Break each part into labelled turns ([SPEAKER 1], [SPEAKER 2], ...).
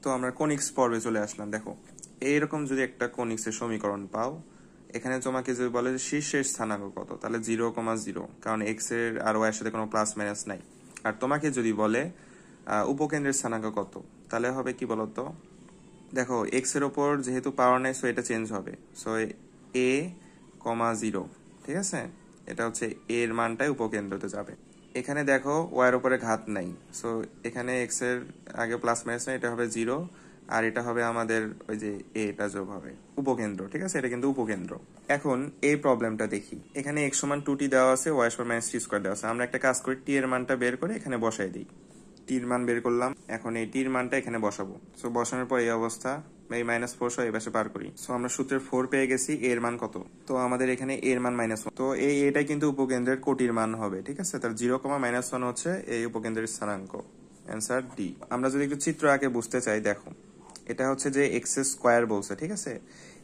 [SPEAKER 1] তো আমরা কোনিক্স পর্বে চলে আসলাম। দেখো এইরকম যদি একটা কোনিক্সের সমীকরণ পাও, এখানে তোমাকে যদি বলে যে শীর্ষের স্থানাঙ্ক কত, তাহলে 0,0, কারণ এক্স এর আর ওয়াই এর সাথে কোনো প্লাস মাইনাস নাই। আর তোমাকে যদি বলে উপকেন্দ্রের স্থানাঙ্ক কত, তাহলে হবে কি বলতো, দেখো এক্স এর ওপর যেহেতু পাওয়ার নাই, সো এটা চেঞ্জ হবে। সো a, 0, ঠিক আছে, এটা হচ্ছে a এর মানটাই উপকেন্দ্রতে যাবে। এখানে দেখো ওয়াই এর উপরে ঘাত নাই, সো এখানে এক্স এর আগে প্লাস মাইনাস নাই, এটা হবে 0, আর এটা হবে আমাদের ওই যে এটা যোগ হবে উপকেন্দ্র, ঠিক আছে, এটা কিন্তু উপকেন্দ্র। এখন এই প্রবলেমটা দেখি, এখানে x সমান 2t দেওয়া আছে, y সমান মাইনাস টি স্কোয়ার দেওয়া আছে। আমরা একটা কাজ করি, t এর মানটা বের করে এখানে বসাই দিই। t এর মান বের করলাম, এখন এই t এর মানটা এখানে বসাবো। সো বসানোর পর এই অবস্থা, এই -4 সহ এই পাশে পার করি। সো আমরা সূত্রের 4 পেয়ে গেছি, a এর মান কত, তো আমাদের এখানে a এর মান -1, তো এটা কিন্তু উপকেন্দ্রের কোটির মান হবে, ঠিক আছে। তার 0,-1 হচ্ছে এই উপকেন্দ্রের স্থানাঙ্ক, অ্যান্সার ডি। আমরা যদি একটু চিত্র আঁকে বুঝতে চাই, দেখো এটা হচ্ছে যে এক্স স্কোয়ার বলছে, ঠিক আছে।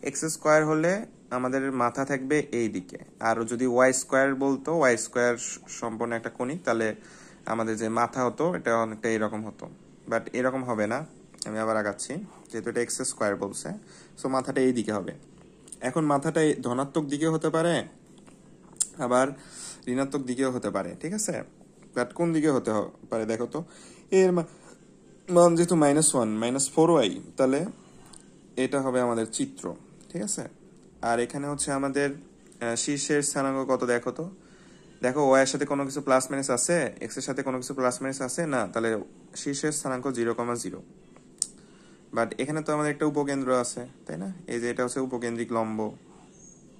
[SPEAKER 1] এক্স স্কোয়ার হলে আমাদের মাথা থাকবে এই দিকে, আর যদি ওয়াই স্কোয়ার বলতো, ওয়াই স্কোয়ার সম্পূর্ণ একটা কোণিক, তাহলে আমাদের যে মাথা হতো এটা অনেকটা এরকম হতো, বাট এরকম হবে না। আমি আবার আগাচ্ছি, যেহেতু এটা এক্স স্কোয়ার বলছে, সো মাথাটা এই দিকে হবে। এখন মাথাটা ধনাত্মক দিকেও হতে পারে, আবার ঋণাত্মক দিকেও হতে পারে, ঠিক আছে। বাট কোন দিকে হতে পারে দেখো তো, এর মান যেহেতু -1, -4y, তাহলে এটা হবে আমাদের চিত্র, ঠিক আছে। আর এখানে হচ্ছে আমাদের শীর্ষের স্থানাঙ্ক কত দেখো তো, দেখো ওয়াই এর সাথে কোনো কিছু প্লাস মাইনাস আছে, এক্স এর সাথে কোনো কিছু প্লাস মাইনাস আছে না, তাহলে শীর্ষের স্থানাঙ্ক 0,0। বাট এখানে তো আমাদের একটা উপকেন্দ্র আছে, তাই না, এই যে এটা হচ্ছে উপকেন্দ্রিক লম্ব,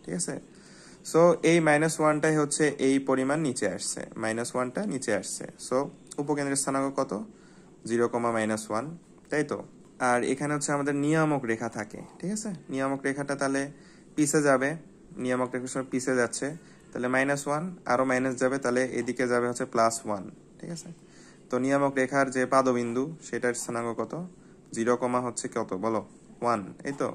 [SPEAKER 1] ঠিক আছে। সো এই -1টাই হচ্ছে এই পরিমাণ নিচে আসছে, -1টা নিচে আসছে। সো উপকেন্দ্রের স্থানাঙ্ক কত, 0,-1, তাই তো। আর এখানে হচ্ছে আমাদের নিয়ামক রেখা থাকে, ঠিক আছে। নিয়ামক রেখাটা তাহলে পিছে যাবে, নিয়ামক রেখার সময় পিছে যাচ্ছে, তাহলে -1 আরো মাইনাস যাবে, তাহলে এদিকে যাবে হচ্ছে +1, ঠিক আছে। তো নিয়ামক রেখার যে পাদবিন্দু, সেটার স্থানাঙ্ক কত, 0, হচ্ছে কত বলো, 1, এই তো।